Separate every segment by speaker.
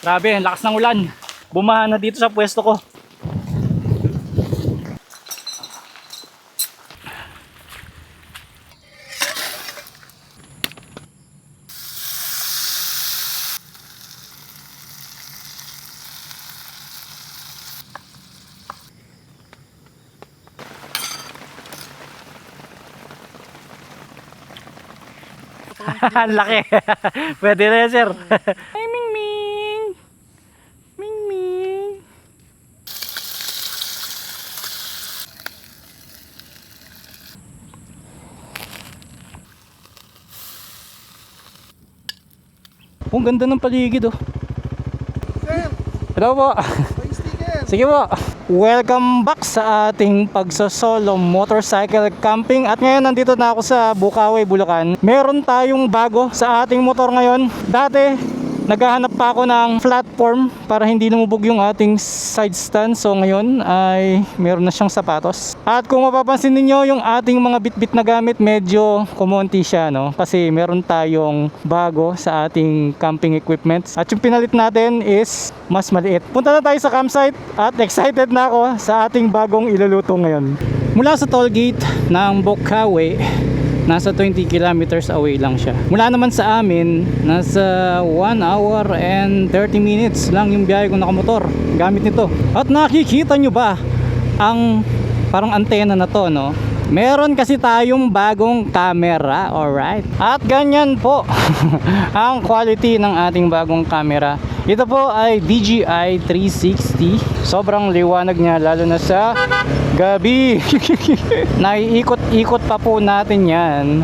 Speaker 1: Grabe, ang lakas ng ulan. Bumaha na dito sa pwesto ko. Ang laki. Pwede na yan, sir. Ay, Ming Ming. Ming Ming. Oh, ang ganda ng paligid, oh.
Speaker 2: Sir,
Speaker 1: Hello po.
Speaker 2: may sticker.
Speaker 1: Sige po. Welcome back sa ating pagsosolo motorcycle camping. At ngayon nandito na ako sa Bukawi, Bulacan. Meron tayong bago sa ating motor ngayon. Dati naghahanap pa ako ng platform para hindi lumubog yung ating side stand. So ngayon ay meron na siyang sapatos. At kung mapapansin niyo yung ating mga bitbit na gamit, medyo kumonti siya, no? Kasi meron tayong bago sa ating camping equipment. At yung pinalit natin is mas maliit. Punta na tayo sa campsite at excited na ako sa ating bagong iluluto ngayon. Mula sa toll gate ng Bukawi, nasa 20 kilometers away lang siya. Mula naman sa amin, nasa 1 hour and 30 minutes lang yung biyahe ko nakamotor gamit nito. At nakikita nyo ba ang parang antena na to, no? Meron kasi tayong bagong camera, alright? At ganyan po ang quality ng ating bagong camera. Ito po ay DJI 360. Sobrang liwanag niya lalo na sa gabi. Naiikot-ikot pa po natin yan.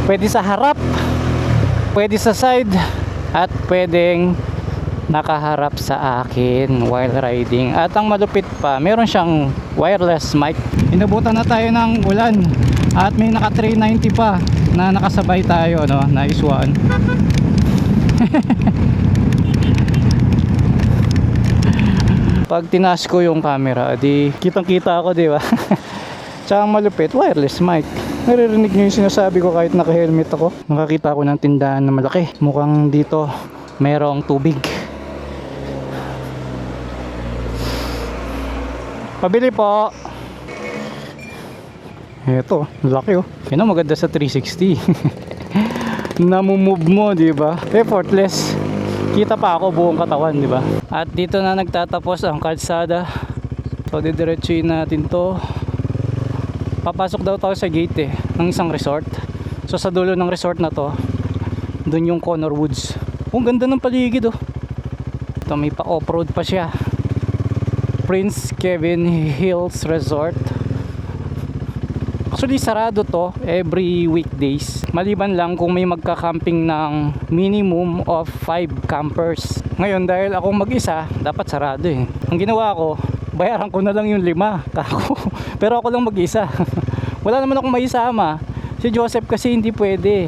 Speaker 1: Pwede sa harap, pwede sa side, at pwedeng nakaharap sa akin while riding. At ang malupit pa, meron siyang wireless mic. Inabutan na tayo ng ulan at may naka 390 pa na nakasabay tayo, no? Nice one. Pag tinaas ko yung camera, di kitang kita ako, di ba? Tsaka ang malupit, wireless mic. Naririnig nyo yung sinasabi ko kahit naka-helmet ako. Nakakita ako ng tindahan na malaki. Mukhang dito merong tubig. Pabili po. Eto, laki oh. Yan ang maganda sa 360. Namumove mo, di ba? Effortless. Kita pa ako buong katawan, di ba? At dito na nagtatapos ang kalsada. So didiretsuhin natin to. Papasok daw tayo sa gate ng isang resort. So sa dulo ng resort na to, dun yung Connor Woods. Oh, ganda ng paligid oh. Ito may pa off-road pa siya. Prince Kevin Hills Resort. Actually sarado to every weekdays, maliban lang kung may magka-camping ng minimum of 5 campers. Ngayon dahil ako mag-isa, dapat sarado eh. Ang ginawa ko, bayaran ko na lang yung 5 kako. Pero ako lang mag-isa. Wala naman akong maisama. Si Joseph kasi hindi pwede,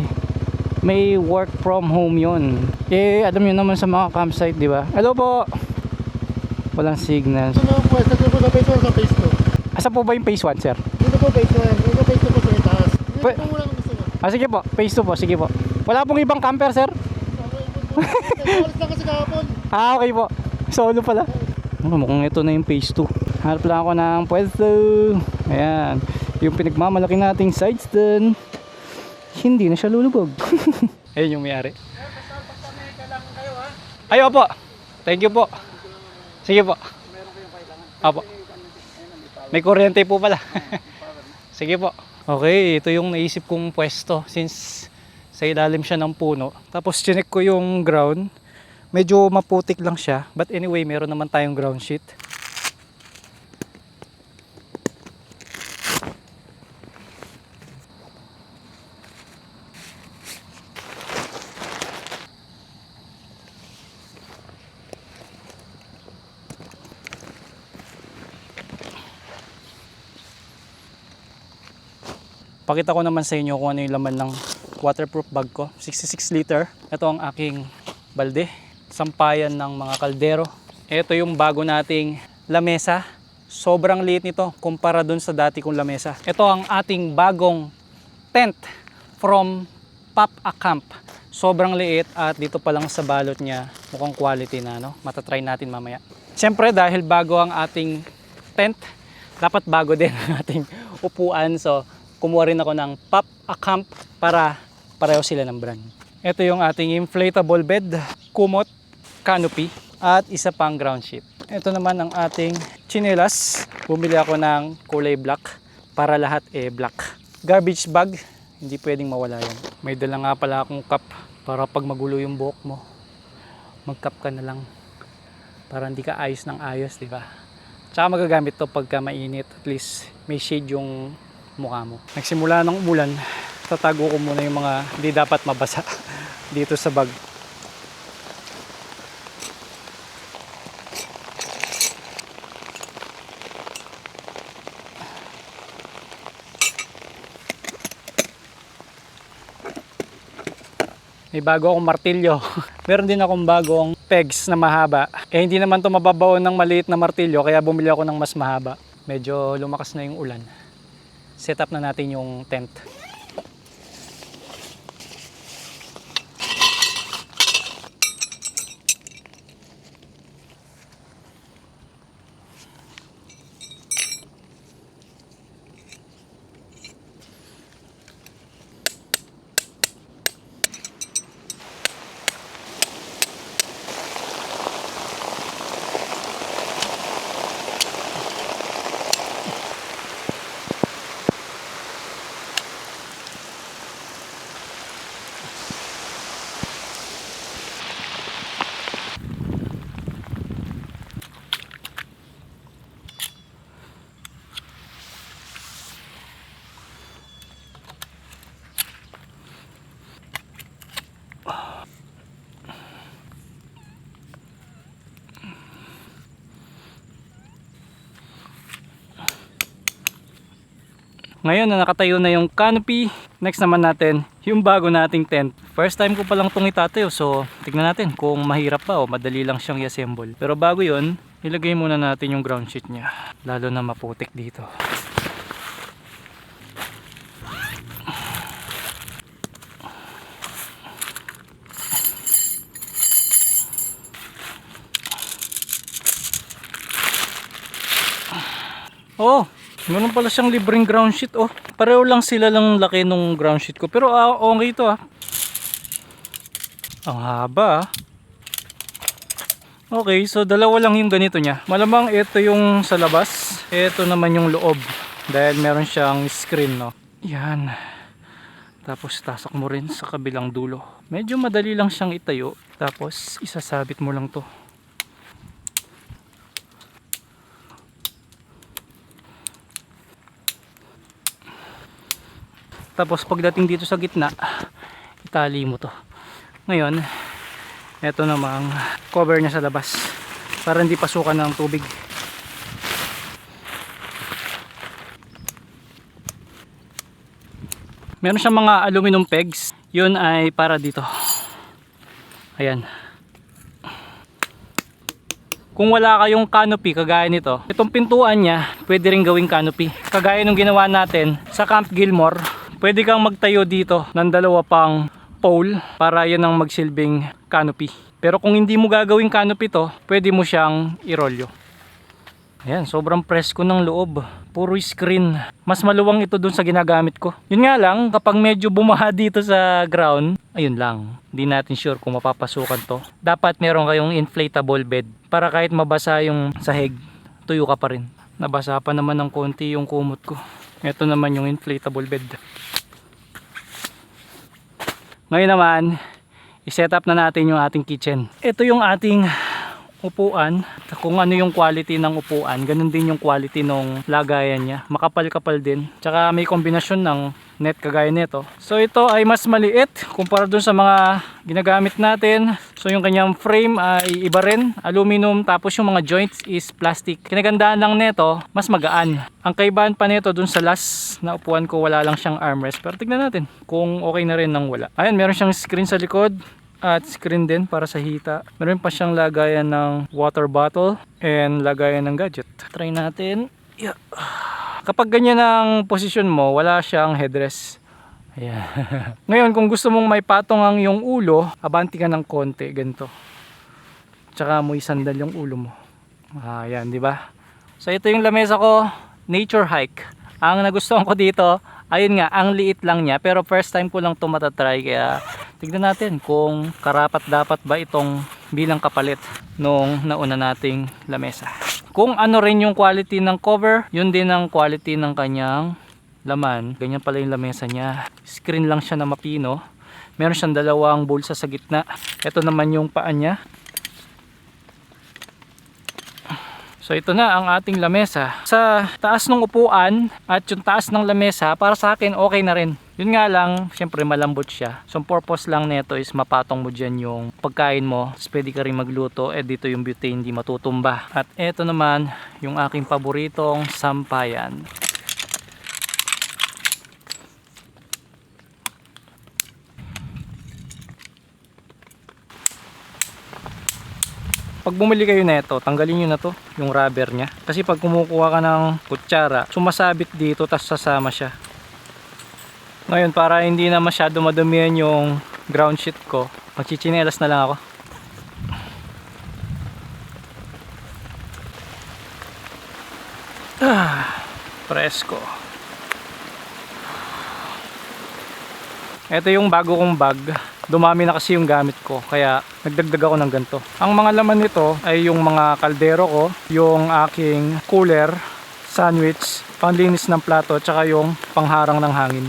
Speaker 1: may work from home yun. Eh alam nyo naman sa mga campsite, di ba? Hello po. Walang signal.
Speaker 2: Ano po, sa po sa phase 1 sa phase 2.
Speaker 1: Asa po ba yung phase 1, sir?
Speaker 2: Dito po phase 1, dito phase 2 po sa itaas. Dito po muna kung gusto mo.
Speaker 1: Sige po, phase 2 po, sige po. Wala pong ibang camper, sir?
Speaker 2: Alis lang kasi kahapon.
Speaker 1: Okay po. Solo pala. Mukhang ito na yung phase 2. Hanap lang ako ng pwesto. Ayan. Yung pinagmamalaki nating side stand, hindi na siya lulubog. Ayun yung may-ari. Ayo po. Thank you po. Sige po. Apo. May kuryente po pala. Sige po. Okay, ito yung naisip kong pwesto since sa ilalim siya ng puno. Tapos chinek ko yung ground. Medyo maputik lang siya. But anyway, meron naman tayong ground sheet. Pakita ko naman sa inyo kung ano yung laman ng waterproof bag ko. 66 liter. Ito ang aking balde. Sampayan ng mga kaldero. Ito yung bago nating lamesa. Sobrang liit nito kumpara dun sa dati kong lamesa. Ito ang ating bagong tent from Pop a Camp. Sobrang liit at dito pa lang sa balot niya, mukhang quality na, no? Matatry natin mamaya. Siyempre dahil bago ang ating tent, dapat bago din ang ating upuan. So kumuha rin ako ng Pop a Camp para pareho sila ng brand. Ito yung ating inflatable bed, kumot, canopy, at isa pang ground sheet. Ito naman ang ating chinelas. Bumili ako ng kulay black para lahat black. Garbage bag, hindi pwedeng mawala yan. May dala nga pala akong cup para pag magulo yung buhok mo, mag-cup ka na lang para hindi ka ayos ng ayos, di ba? Tsaka magagamit to pagka mainit, at least may shade yung mukha mo. Nagsimula ng umulan, tatago ko muna yung mga hindi dapat mabasa dito sa bag. May bago akong martilyo. Meron din akong bagong pegs na mahaba. Hindi naman to mababaw ng maliit na martilyo, kaya bumili ako ng mas mahaba. Medyo lumakas na yung ulan. Set up na natin yung tent. Ngayon na nakatayo na yung canopy, next naman natin yung bago nating tent. First time ko palang itong itatayo, so tignan natin kung mahirap pa o madali lang siyang i-assemble. Pero bago yun, ilagay muna natin yung ground sheet niya, lalo na maputik dito. Oh! Meron pala siyang libreng ground sheet. Oh, pareho lang sila lang laki nung ground sheet ko. Pero okay ito ah. Ang haba ah. Okay, so dalawa lang yung ganito niya. Malamang ito yung sa labas. Ito naman yung loob. Dahil meron siyang screen, no. Yan. Tapos tasak mo rin sa kabilang dulo. Medyo madali lang siyang itayo. Tapos isasabit mo lang to. Tapos pagdating dito sa gitna, itali mo to. Ngayon, ito namang cover niya sa labas para hindi pasukan ng tubig. Meron siyang mga aluminum pegs. Yun ay para dito. Ayan. Kung wala kayong canopy kagaya nito, itong pintuan niya pwede rin gawing canopy. Kagaya nung ginawa natin sa Camp Gilmore, pwede kang magtayo dito ng dalawa pang pole para yan ang magsilbing canopy. Pero kung hindi mo gagawing canopy to, pwede mo siyang irolyo. Ayan, sobrang presko ng loob. Puro screen. Mas maluwang ito dun sa ginagamit ko. Yun nga lang, kapag medyo bumaha dito sa ground, ayun lang. Hindi natin sure kung mapapasukan to. Dapat meron kayong inflatable bed para kahit mabasa yung sahig, tuyo ka pa rin. Nabasa pa naman ng konti yung kumot ko. Ito naman yung inflatable bed. Ngayon naman, i-set up na natin yung ating kitchen. Ito yung ating upuan. Kung ano yung quality ng upuan, ganun din yung quality ng lagayan niya. Makapal-kapal din. Tsaka may kombinasyon ng net kagaya nito. So ito ay mas maliit kumpara dun sa mga ginagamit natin. So yung kanyang frame ay iba rin, aluminum, tapos yung mga joints is plastic. Kinagandaan lang nito, mas magaan. Ang kaibahan pa nito dun sa last na upuan ko, wala lang siyang armrest. Pero tignan natin kung okay na rin nang wala. Ayan, meron siyang screen sa likod at screen din para sa hita. Meron pa siyang lagayan ng water bottle and lagayan ng gadget. Try natin. Yeah. Kapag ganyan ang posisyon mo, wala siyang headrest. Ayan. Ngayon, kung gusto mong may patong ang yung ulo, abanti ka ng konti, ganito. Tsaka mo isandal yung ulo mo. Ayan, di ba? So ito yung lamesa ko, nature hike. Ang nagustuhan ko dito, ayun nga, ang liit lang niya, pero first time ko lang ito matatry, kaya tignan natin kung karapat dapat ba itong bilang kapalit nung nauna nating lamesa. Kung ano rin yung quality ng cover, yun din ang quality ng kanyang laman. Ganyan pala yung lamesa niya. Screen lang siya na mapino. Meron siyang dalawang bulsa sa gitna. Ito naman yung paa niya. So ito na ang ating lamesa. Sa taas ng upuan at yung taas ng lamesa, para sa akin okay na rin. Yun nga lang, syempre malambot siya. So ang purpose lang nito is mapatong mo dyan yung pagkain mo. Tapos pwede ka rin magluto. Dito yung butane hindi matutumba. At ito naman yung aking paboritong sampayan. Pag bumili kayo nito, tanggalin nyo na to, yung rubber nya. Kasi pag kumukuha ka ng kutsara, sumasabit dito, tas sasama siya. Ngayon, para hindi na masyado madumihan yung ground sheet ko, magchichinelas na lang ako. Presko. Ito yung bago kong bag. Dumami na kasi yung gamit ko, kaya nagdagdag ako ng ganito. Ang mga laman nito ay yung mga kaldero ko, yung aking cooler, sandwich, panglinis ng plato, tsaka yung pangharang ng hangin.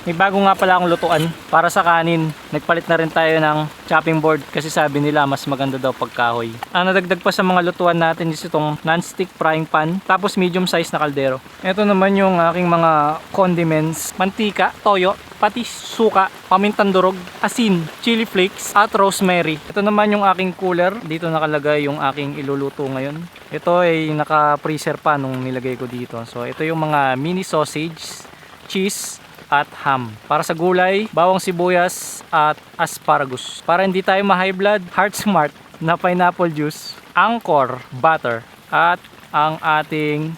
Speaker 1: May bago nga pala akong lutuan para sa kanin. Nagpalit na rin tayo ng chopping board kasi sabi nila mas maganda daw pag kahoy. Ang nadagdag pa sa mga lutuan natin is itong non-stick frying pan, tapos medium size na kaldero. Ito naman yung aking mga condiments, mantika, toyo, pati suka, pamintang durog, asin, chili flakes, at rosemary. Ito naman yung aking cooler. Dito nakalagay yung aking iluluto ngayon. Ito ay naka-freezer pa nung nilagay ko dito. So ito yung mga mini sausage, cheese, at ham. Para sa gulay, bawang sibuyas at asparagus. Para hindi tayo ma-high blood, Heart Smart na pineapple juice, Angkor butter, at ang ating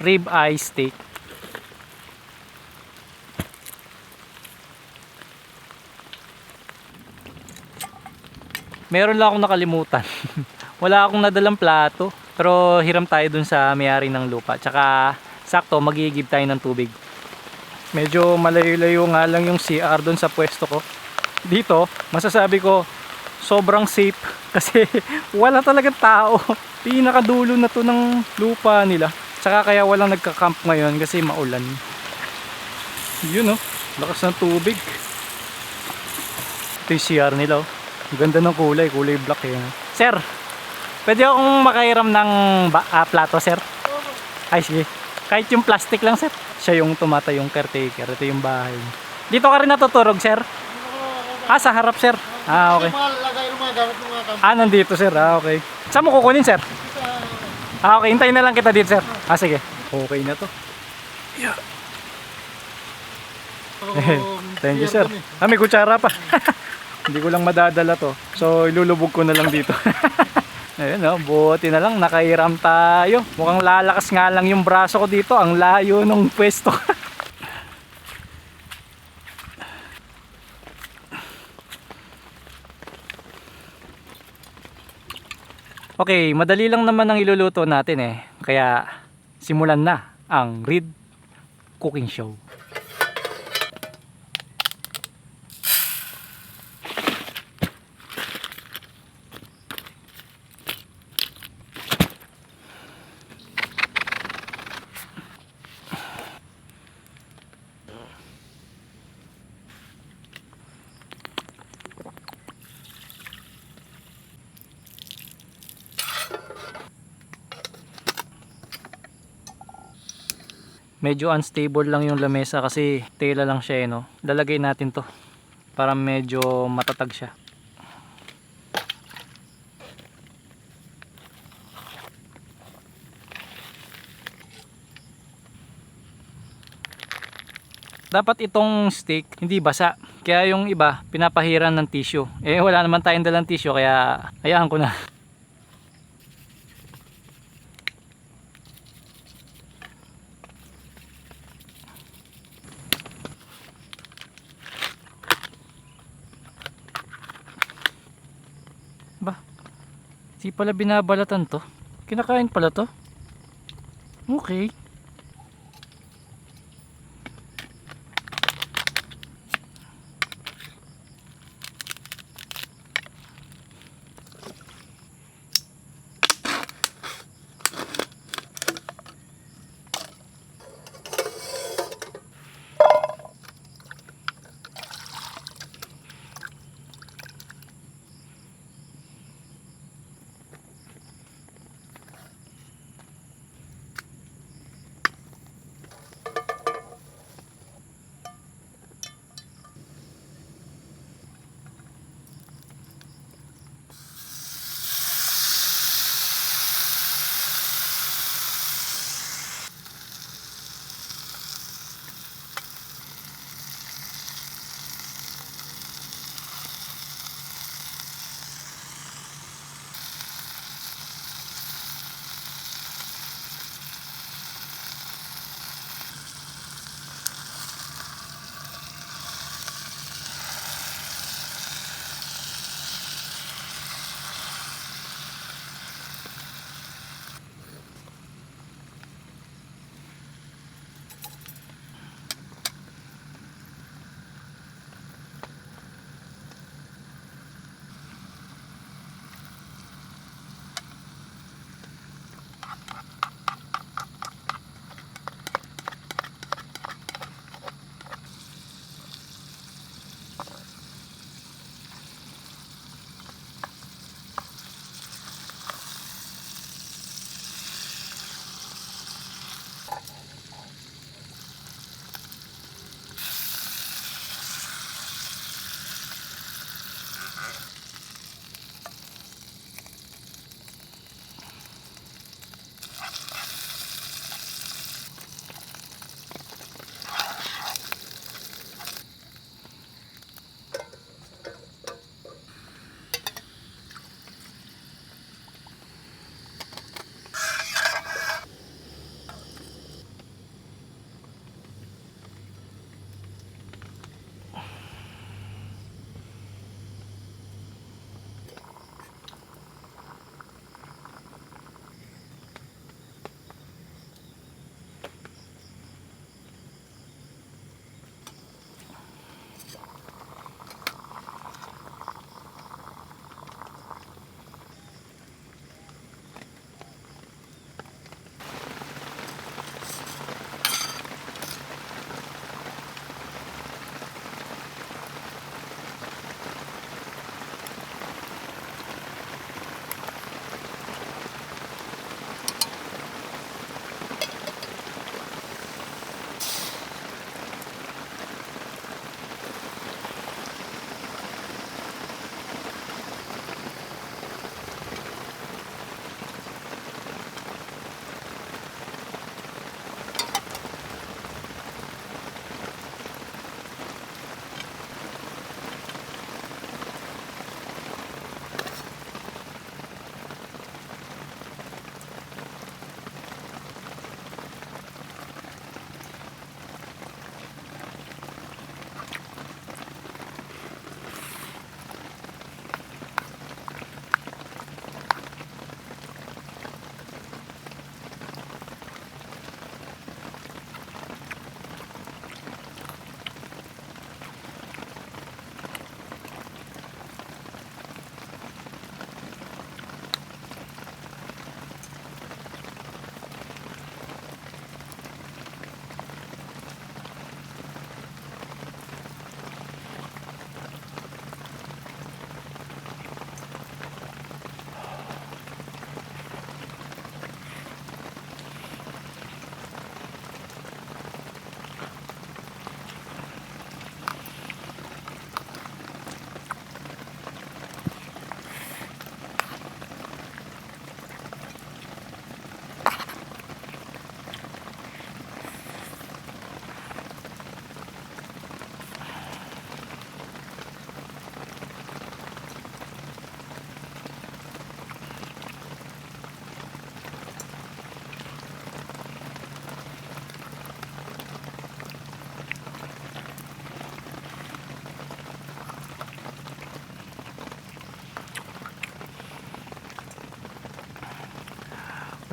Speaker 1: rib eye steak. Meron lang akong nakalimutan. Wala akong nadalang plato, pero hiram tayo dun sa may-ari ng lupa. Tsaka sakto magigib tayo ng tubig. Medyo malayo-layo nga lang yung CR doon sa pwesto ko. Dito, masasabi ko, sobrang safe kasi wala talagang tao. Pinakadulo na to ng lupa nila. Tsaka kaya walang nagka-camp ngayon kasi maulan. Yun oh, lakas ng tubig. Ito yung CR nila oh. Ang ganda ng kulay, kulay black eh. Sir, pwede akong makairam ng plato sir? Ay sige. Kahit yung plastic lang sir. Siya yung tumatayong caretaker. Ito yung bahay. Dito ka rin natutulog sir? Sa harap sir. Okay. Nandito sir. Okay. Saan mo kukunin sir? Okay, hintayin na lang kita dito sir. Sige. Okay na to. Yeah. Thank you sir. May kutsara pa. Hindi ko lang madadala to. So ilulubog ko na lang dito. Ayun oh, buti na lang nakahiram tayo. Mukhang lalakas nga lang yung braso ko dito. Ang layo nung pwesto. Okay, madali lang naman ang iluluto natin eh. Kaya simulan na ang Reed Cooking Show. Medyo unstable lang yung lamesa kasi tela lang siya, no? Lalagay natin to para medyo matatag siya. Dapat itong stick hindi basa. Kaya yung iba pinapahiran ng tissue. Eh wala naman tayong dalang tissue kaya hayaan ko na. Ba? Di pala binabalatan to. Kinakain pala to. Okay.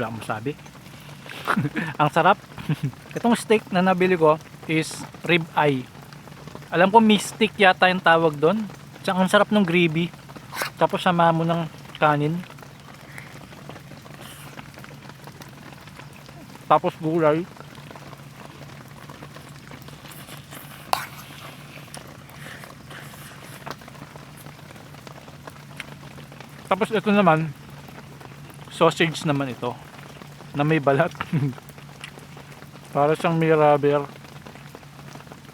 Speaker 1: Wala akong masabi. Ang sarap. Itong steak na nabili ko is rib eye. Alam ko mystic yata yung tawag doon. Tsaka ang sarap ng gravy. Tapos sama mo ng kanin. Tapos gulay. Tapos ito naman, sausage naman ito na may balat. Para siyang may rubber.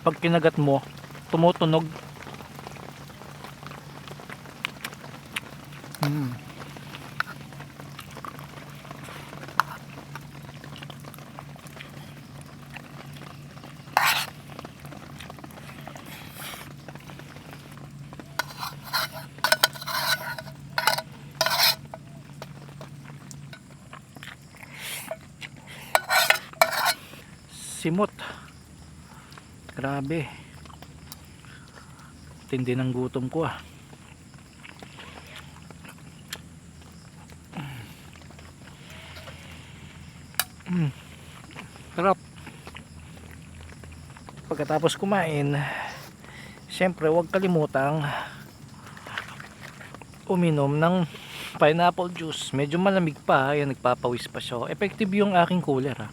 Speaker 1: Pag kinagat mo, tumutunog. Simot. Grabe. Tindi ng gutom ko ah. Sarap. Pagkatapos kumain, syempre huwag kalimutang uminom ng pineapple juice. Medyo malamig pa, yan, nagpapawis pa siya. Effective yung aking cooler ha.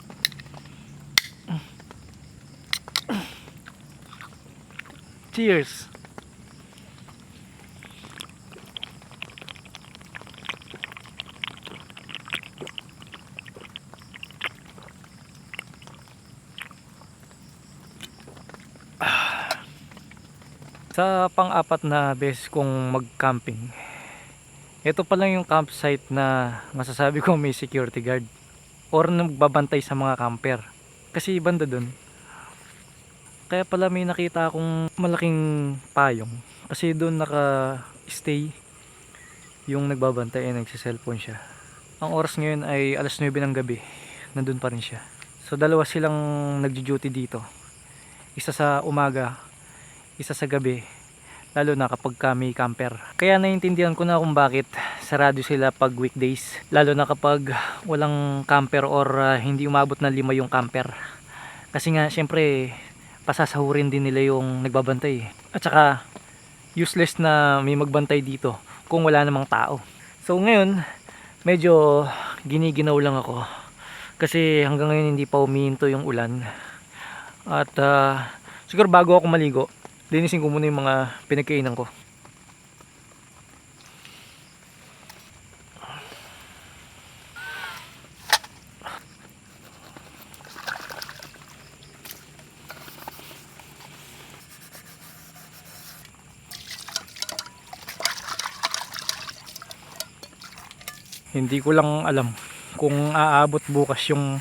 Speaker 1: Cheers. Sa pang-apat na beses kong mag-camping, ito pa lang yung campsite na masasabi ko may security guard or nagbabantay sa mga camper. Kasi banda dun, kaya pala may nakita akong malaking payong kasi doon naka-stay yung nagbabantay ay nagsi-cellphone siya. Ang oras ngayon ay alas 9 ng gabi, nandun pa rin siya. So dalawa silang nagjo-duty dito, isa sa umaga, isa sa gabi, lalo na kapag may camper. Kaya naiintindihan ko na kung bakit sarado sila pag weekdays, lalo na kapag walang camper or hindi umabot ng 5 yung camper. Kasi nga syempre pasasahurin din nila yung nagbabantay. At saka useless na may magbantay dito kung wala namang tao. So ngayon medyo giniginaw lang ako kasi hanggang ngayon hindi pa humihinto yung ulan. At siguro bago ako maligo, linisin ko muna yung mga pinagkainan ko. Hindi ko lang alam kung aabot bukas yung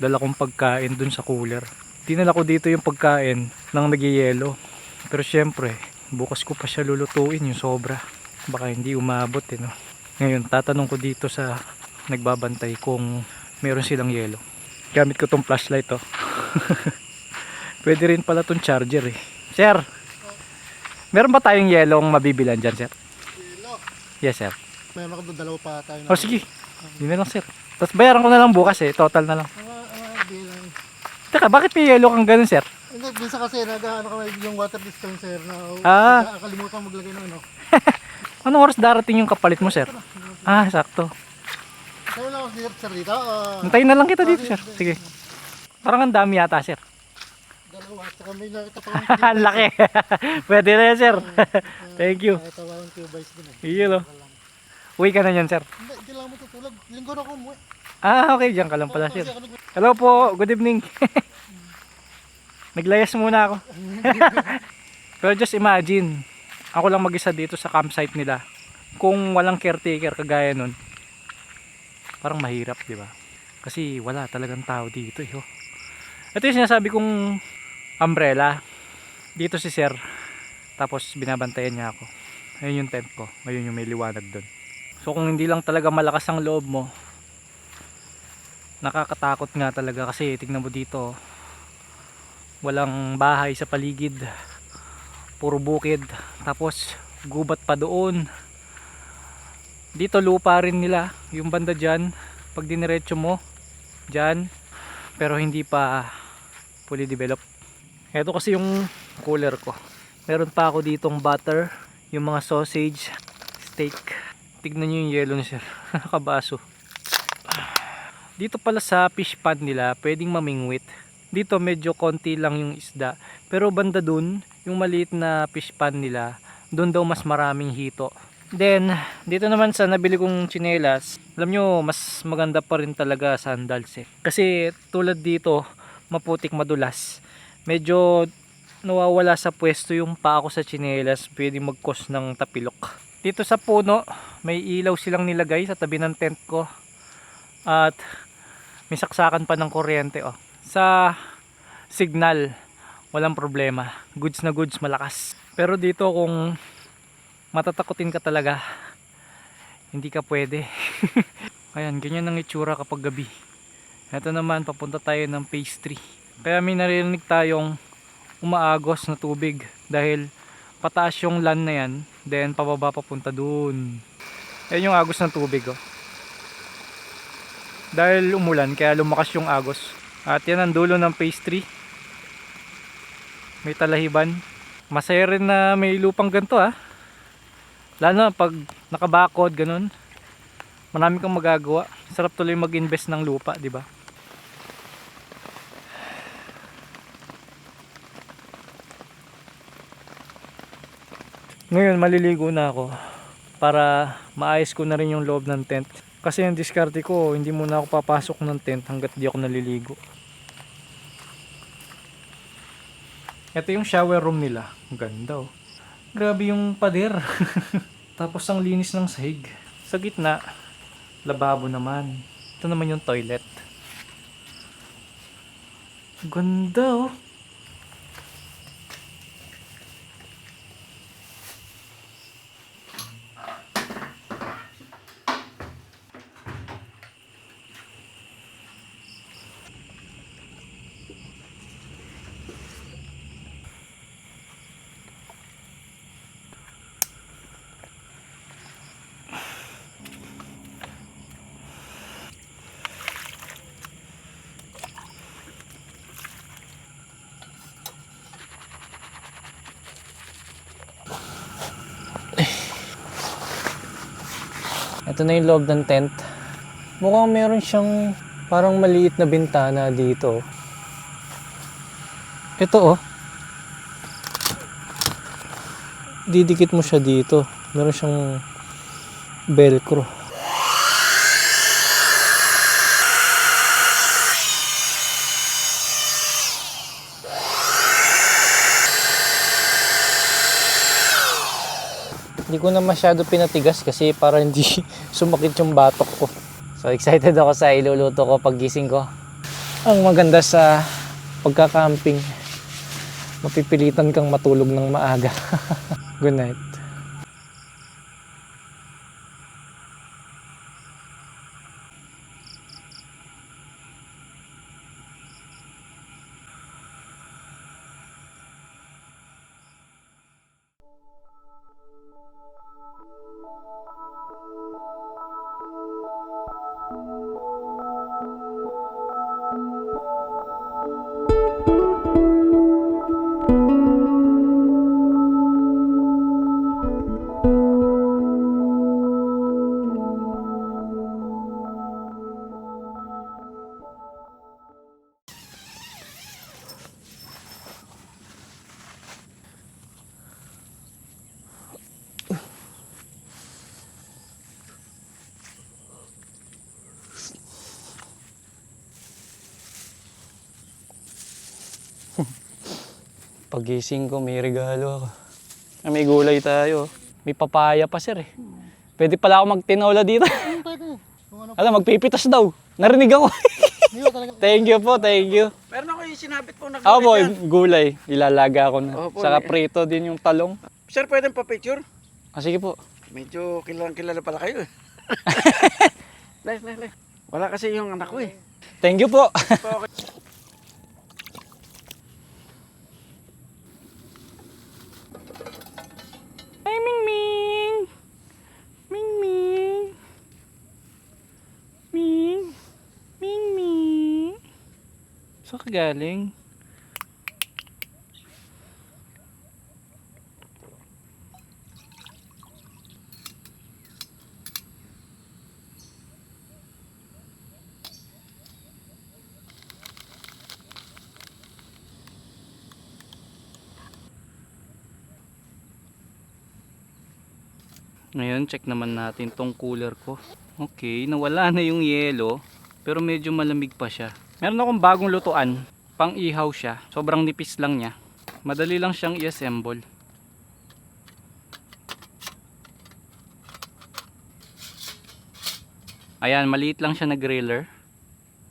Speaker 1: dala kong pagkain dun sa cooler. Dinala ko dito yung pagkain ng nagyayelo. Pero syempre, bukas ko pa siya lulutuin yung sobra. Baka hindi umabot no. Ngayon, tatanong ko dito sa nagbabantay kung meron silang yelo. Gamit ko tong flashlight to. Pwede rin pala tong charger eh. Sir, meron ba tayong yelong mabibilan dyan, sir?
Speaker 2: Kilo.
Speaker 1: Yes, sir.
Speaker 2: Meron ako doon, dalawa pa tayo.
Speaker 1: Oh, sige. Yun na lang, sir. Tapos bayaran ko na lang bukas eh. Total na lang.
Speaker 2: Bilang.
Speaker 1: Teka, bakit may yelo kang ganun, sir?
Speaker 2: Hindi, minsan kasi nag-ano kami yung water dispenser na nakakalimutan maglagay ng ano.
Speaker 1: Anong oras darating yung kapalit mo, sir? Ah, sakto.
Speaker 2: Kaya lang ako sir dito.
Speaker 1: Antayin na lang kita dito, sir. Sige. Parang ang dami yata, sir.
Speaker 2: Dalawa. Saka may nakita pa
Speaker 1: Ang laki. Pwede na yan, sir. Thank you.
Speaker 2: Ito parang cubes din eh.
Speaker 1: Iyon, uwi ka na yan, sir.
Speaker 2: Hindi lang mo tutulog. Linggo na ako umuwi.
Speaker 1: Ah, okay. Diyan ka lang pala, sir. Hello po. Good evening. Naglayas muna ako. Pero just imagine, ako lang mag-isa dito sa campsite nila. Kung walang caretaker kagaya nun, parang mahirap, di ba? Kasi wala talagang tao dito eh. Oh. Ito yung sinasabi kong umbrella. Dito si sir. Tapos binabantayan niya ako. Ayun yung tent ko. Ayun yung may liwanag doon. So kung hindi lang talaga malakas ang loob mo, nakakatakot nga talaga kasi tignan mo dito, walang bahay sa paligid, puro bukid, tapos gubat pa doon. Dito lupa rin nila, yung banda dyan pag diniretso mo dyan, pero hindi pa fully developed. Ito kasi yung cooler ko. Meron pa ako ditong butter, yung mga sausage, steak. Tignan nyo yung yellow ni sir. Nakabaso. Dito pala sa fish pond nila, pwedeng mamingwit. Dito medyo konti lang yung isda. Pero banda dun, yung maliit na fish pond nila, dun daw mas maraming hito. Then, dito naman sa nabili kong tsinelas, alam nyo, mas maganda pa rin talaga sandals eh. Kasi tulad dito, maputik, madulas. Medyo nawawala sa pwesto yung paa ko sa tsinelas, pwede mag-cause ng tapilok. Dito sa puno, may ilaw silang nilagay sa tabi ng tent ko. At may saksakan pa ng kuryente oh. Sa signal, walang problema. Goods na goods, malakas. Pero dito kung matatakutin ka talaga, hindi ka pwede. Ayan, ganyan ang itsura kapag gabi. Ito naman, papunta tayo ng phase 3. Kaya may naririnig tayong umaagos na tubig dahil pataas yung land na yan, then pababa papunta dun. Ayan yung agos ng tubig oh. Dahil umulan kaya lumakas yung agos. At yan ang dulo ng phase 3. May talahiban. Masaya rin na may lupang ganito ah. Lalo na pag nakabakod ganun. Marami kang magagawa. Sarap tuloy mag-invest ng lupa, di ba? Ngayon maliligo na ako para maayos ko na rin yung loob ng tent. Kasi yung diskarte ko, hindi muna ako papasok ng tent hanggat di ako naliligo. Ito yung shower room nila. Ang ganda oh. Grabe yung pader. Tapos ang linis ng sahig. Sa gitna, lababo naman. Ito naman yung toilet. Ganda oh. Ito na yung loob ng tent. Mukhang meron siyang parang maliit na bintana dito. Ito oh. Didikit mo siya dito. Meron siyang velcro. Hindi ko na masyado pinatigas kasi para hindi sumakit yung batok ko. So excited ako sa iluluto ko pag gising ko. Ang maganda sa pagka-camping, mapipilitan kang matulog ng maaga. Good night. Pagising ko, may regalo ako. May gulay tayo. May papaya pa sir eh. Pwede pala ako magtinola dito.
Speaker 2: Pwede. Kung ano,
Speaker 1: Alam, magpipitas daw. Narinig ako.
Speaker 2: hindi ko talaga.
Speaker 1: Thank you po, thank you.
Speaker 3: Meron ako yung sinabit po na
Speaker 1: Ako po,
Speaker 3: gulay, sir.
Speaker 1: gulay. Ilalaga ko na.
Speaker 3: Opo,
Speaker 1: Saka
Speaker 3: eh.
Speaker 1: prito din yung talong.
Speaker 3: Sir, pwede pa-picture?
Speaker 1: Sige po.
Speaker 3: Medyo kilala pala kayo eh. Lay. Wala kasi yung anak ko eh.
Speaker 1: Thank you po. Ay, Ming Ming. Ming Ming. Ming. Saan ka galing? Ngayon, check naman natin tong cooler ko. Okay, nawala na yung yelo, pero medyo malamig pa siya. Meron akong bagong lutuan, pang ihaw siya. Sobrang nipis lang niya. Madali lang siyang i-assemble. Ayan, maliit lang siya na griller.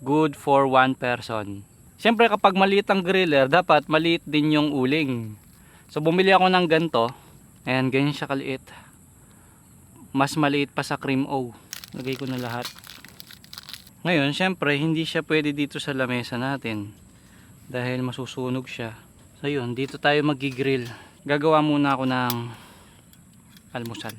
Speaker 1: Good for one person. Siyempre kapag maliit ang griller, dapat maliit din yung uling. So bumili ako ng ganito. Ayan, ganyan siya kaliit. Mas maliit pa sa cream O. Lagay ko na lahat. Ngayon, syempre, hindi siya pwede dito sa lamesa natin. Dahil masusunog siya. So yun, dito tayo magigrill. Gagawa muna ako ng almusal.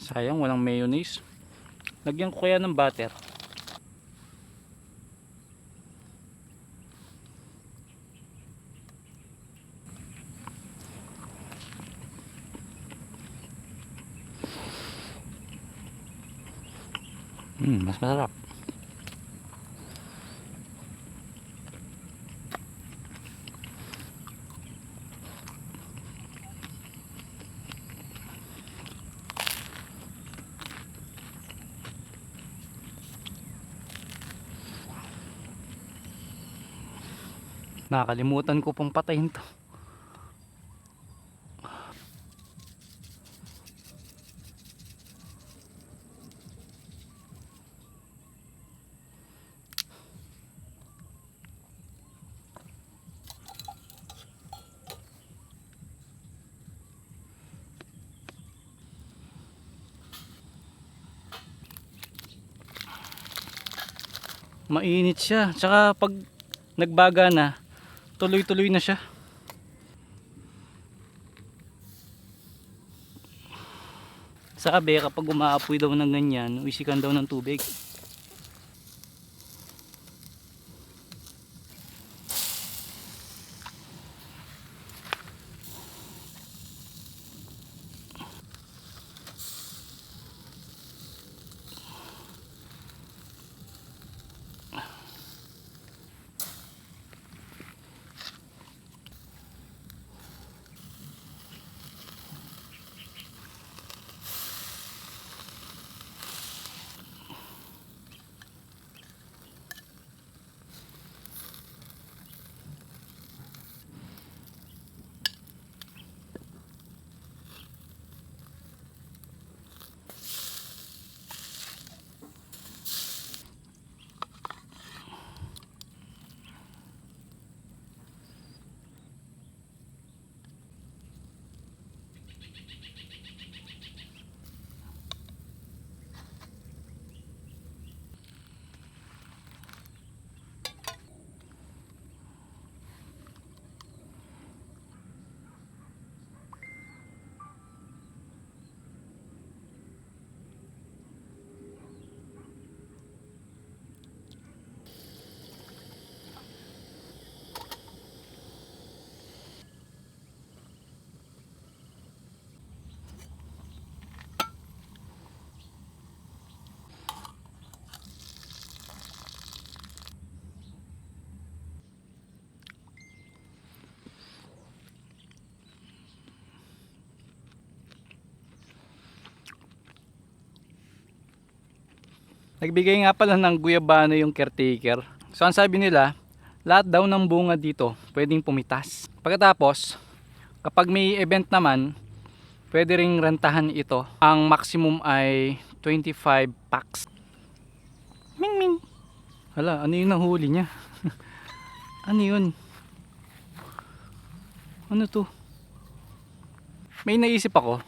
Speaker 1: Sayang, walang mayonnaise. Lagyan ko kaya ng butter. Mas masarap. Nakakalimutan ko pong patayin to. Mainit siya. Tsaka pag nagbaga na, tuloy-tuloy na siya. Sabi kapag umaapoy daw ng ganyan, wisikan daw ng tubig. Nagbigay nga pala ng guyabano yung caretaker. So ang sabi nila, lahat daw ng bunga dito pwedeng pumitas. Pagkatapos, kapag may event naman, pwede ring rentahan ito. Ang maximum ay 25 packs. Ming ming. Hala, ano yung nahuli niya? Ano yun? Ano to? May naisip ako.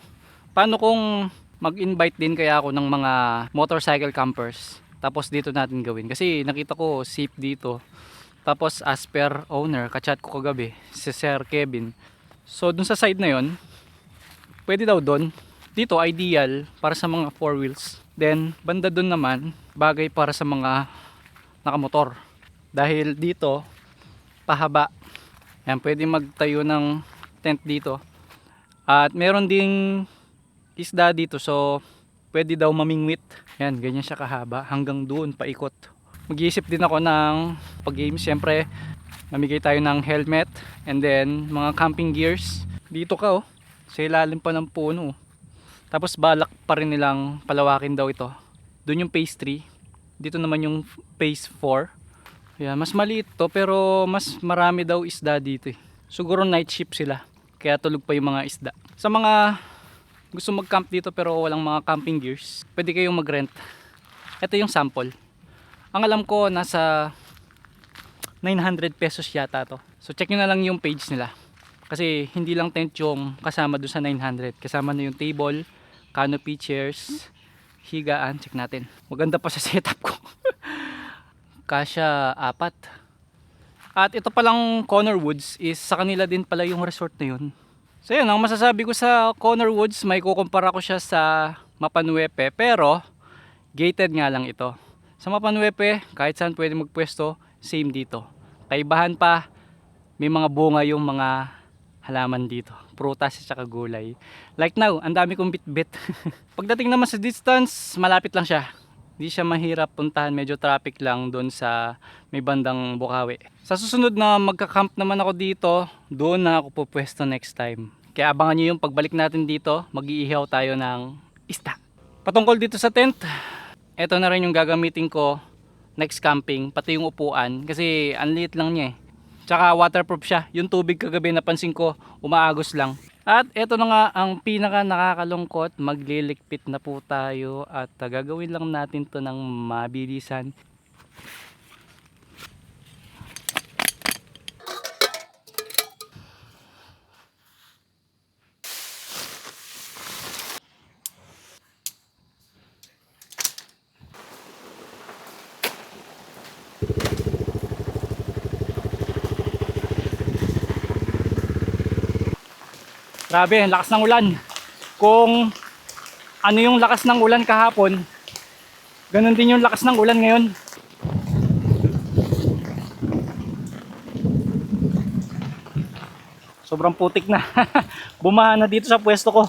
Speaker 1: Paano kung mag-invite din kaya ako ng mga motorcycle campers? Tapos dito natin gawin. Kasi nakita ko safe dito. Tapos as per owner, kachat ko kagabi, si Sir Kevin. So dun sa side na yon, pwede daw dun. Dito ideal para sa mga 4 wheels. Then banda dun naman, bagay para sa mga nakamotor. Dahil dito, pahaba. Yan, pwede magtayo ng tent dito. At meron ding isda dito, so pwede daw mamingwit. Yan, ganyan siya kahaba hanggang doon paikot. Mag-iisip din ako ng pag-games. Siyempre, mamigay tayo ng helmet and then mga camping gears. Dito ka sa ilalim pa ng puno. Tapos balak pa rin nilang palawakin daw ito. Doon yung phase 3. Dito naman yung phase 4. Yeah, mas maliit to pero mas marami daw isda dito eh. Siguro night shift sila. Kaya tulog pa yung mga isda. Sa mga gusto mag-camp dito pero walang mga camping gears, pwede kayong mag-rent. Ito yung sample. Ang alam ko nasa 900 pesos yata to. So check nyo na lang yung page nila. Kasi hindi lang tent yung kasama doon sa 900. Kasama na yung table, canopy, chairs, higaan. Check natin. Maganda pa sa setup ko. Kasya 4. At ito palang Connor Woods is sa kanila din pala yung resort na yun. So yun, ang masasabi ko sa Connor Woods, may kukumpara ko siya sa Mapanuepe, pero gated nga lang ito. Sa Mapanuepe, kahit saan pwede magpwesto, same dito. Kaibahan pa, may mga bunga yung mga halaman dito. Prutas at saka gulay. Like now, ang dami kong bit-bit. Pagdating naman sa distance, malapit lang siya. Hindi siya mahirap puntahan, medyo traffic lang doon sa may bandang Bukawi. Sa susunod na magka-camp naman ako dito, doon na ako pupwesto next time. Kaya abangan nyo yung pagbalik natin dito, mag-iihaw tayo ng isda. Patungkol dito sa tent, eto na rin yung gagamitin ko next camping, pati yung upuan, kasi ang liit lang niya eh. Tsaka waterproof siya, yung tubig kagabi napansin ko, umaagos lang. At eto na nga ang pinaka nakakalungkot, maglilikpit na po tayo at gagawin lang natin to ng mabilisan. Grabe, ang lakas ng ulan. Kung ano yung lakas ng ulan kahapon, ganun din yung lakas ng ulan ngayon. Sobrang putik na. Bumaha na dito sa pwesto ko.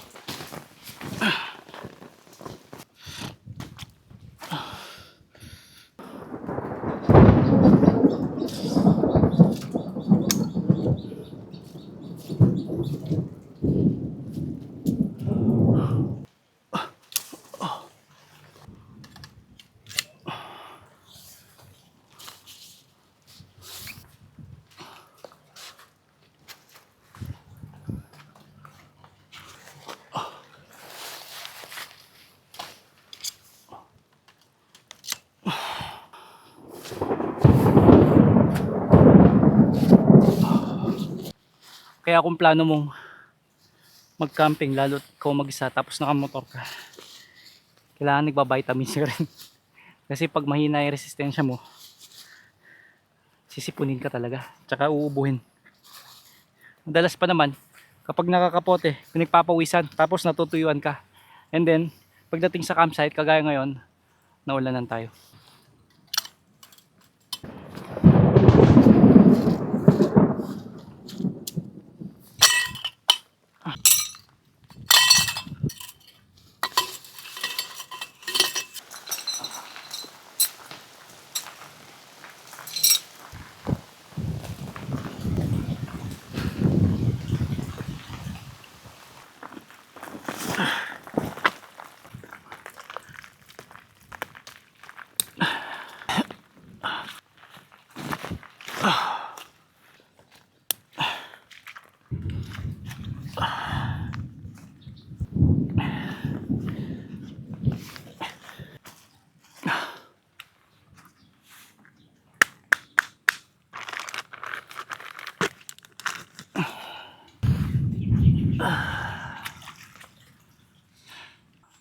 Speaker 1: Kaya kung plano mong mag-camping, lalo ikaw mag-isa tapos nakamotor ka, kailangan nagba-vitamins ka rin. Kasi pag mahina yung resistensya mo, sisipunin ka talaga, tsaka uubuhin. Madalas pa naman, kapag nakakapote, pinagpapawisan, tapos natutuyuan ka. And then, pagdating sa campsite, kagaya ngayon, naulanan tayo.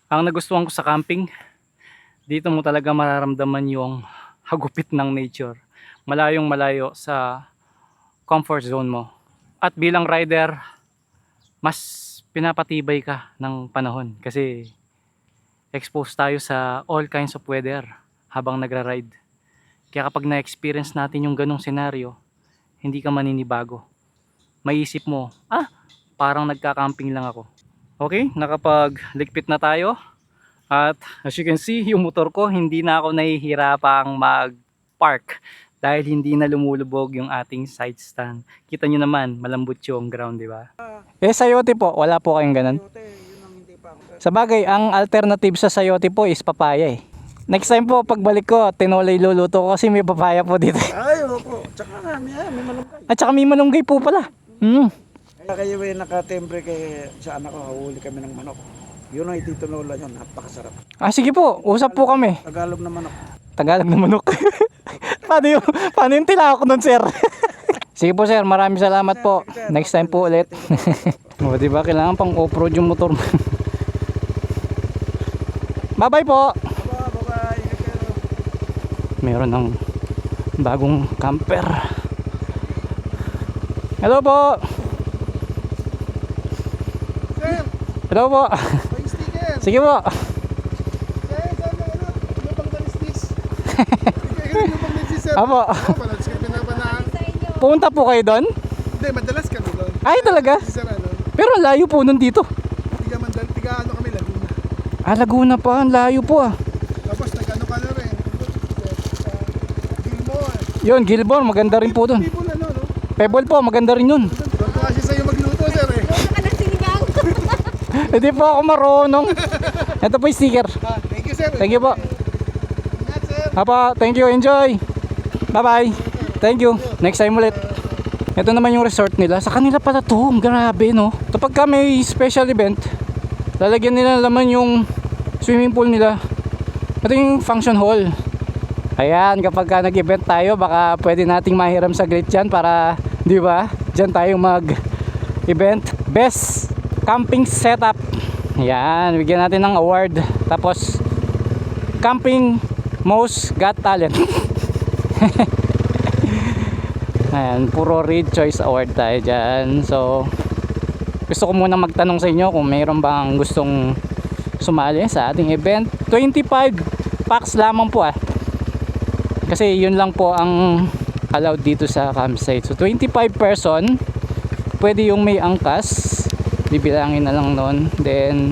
Speaker 1: Ang nagustuhan ko sa camping, dito mo talaga mararamdaman yung hagupit ng nature. Malayong malayo sa comfort zone mo. At bilang rider, mas pinapatibay ka ng panahon kasi exposed tayo sa all kinds of weather habang nagra-ride. Kaya kapag na-experience natin yung ganong senaryo, hindi ka maninibago. Maisip mo, parang nagka-camping lang ako. Okay, nakapagligpit na tayo. At as you can see, yung motor ko hindi na ako nahihirapang mag-park dahil hindi na lumulubog yung ating side stand. Kita nyo naman, malambot yung ground, di ba? Sayote po, wala po kayong ganun.
Speaker 3: Yun ang hindi pa ako.
Speaker 1: Sa bagay, ang alternative sa sayote po is papaya eh. Next time po, pagbalik ko, tinolay luluto ko kasi may papaya po dito.
Speaker 3: Ay, opo. Tsaka nga, may malunggay.
Speaker 1: At saka may malunggay po pala.
Speaker 3: Kaya kayo may nakatembre kay sa anak ko, huli kami ng manok. Yun ang ititulola yun, napakasarap.
Speaker 1: Sige po, usap po kami.
Speaker 3: Tagalog na manok.
Speaker 1: Tagalog na manok. paano yung tilawak nun, sir? Sige po, sir, maraming salamat po. Next time po ulit. O, diba, kailangan pang off-road yung motor. Bye-bye po.
Speaker 3: Bye-bye.
Speaker 1: Meron ng bagong camper. Hello po.
Speaker 2: Sir,
Speaker 1: Hello po.
Speaker 2: may sticker.
Speaker 1: Sige po.
Speaker 2: Sir, saan yung lupang talistis? Lupang talistis, sir.
Speaker 1: Apo.
Speaker 2: Panalis kayo pinapanaan.
Speaker 1: Punta po kayo doon?
Speaker 2: Hindi, madalas kami doon.
Speaker 1: Ay, talaga?
Speaker 2: Si Sir,
Speaker 1: Pero ang layo po nun dito.
Speaker 2: tiga ano kami, Laguna.
Speaker 1: Laguna pa. Ang layo po
Speaker 2: Tapos nag-ano ka na rin. Gilmore.
Speaker 1: Yun, Gilmore. Maganda rin po dun.
Speaker 2: People ano, no?
Speaker 1: Pebble po. Maganda rin yun.
Speaker 2: Doon ko kasi sa'yo magluto, sir eh.
Speaker 1: Hindi po ako marunong. Ito po yung sticker.
Speaker 2: Thank you, sir.
Speaker 1: Thank you po.
Speaker 2: Ingat, sir.
Speaker 1: Apa, thank you. Enjoy. Bye-bye. Thank you. Next time ulit. Ito naman yung resort nila. Sa kanila pala to. Grabe, no? Kapag may special event, lalagyan nila naman yung swimming pool nila. Ito yung function hall. Ayan, kapag nag-event tayo, baka pwede nating mahiram saglit dyan para, di ba? Dyan tayo mag-event. Best camping setup. Ayan, bigyan natin ng award. Tapos, camping most got talent. Ayan, puro Read Choice Award tayo dyan. So, gusto ko munang magtanong sa inyo kung mayroon bang gustong sumali sa ating event. 25 packs lamang po kasi yun lang po ang allowed dito sa campsite. So 25 person, pwede yung may angkas, bibilangin na lang nun. Then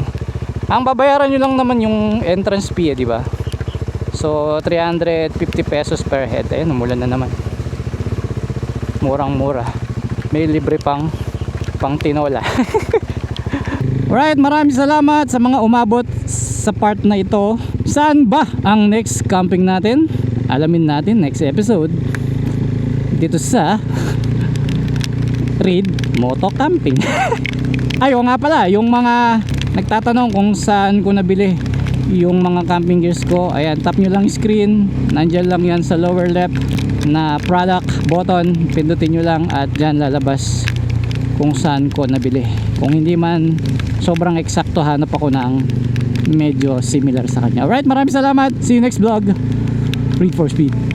Speaker 1: ang babayaran nyo lang naman yung entrance fee, di ba? So 350 pesos per head. Ayun, umulan na naman. Murang mura. May libre pang tinola. Alright, maraming salamat sa mga umabot sa part na ito. Saan ba ang next camping natin? Alamin natin next episode dito sa Read Moto Camping. Ayo nga pala, yung mga nagtatanong kung saan ko nabili yung mga camping gears ko, ayan, tap nyo lang screen, nandyan lang yan sa lower left na product button, pindutin nyo lang at dyan lalabas kung saan ko nabili. Kung hindi man sobrang eksakto, hanap ako ng medyo similar sa kanya. Alright, maraming salamat. See you next vlog. Read for Speed.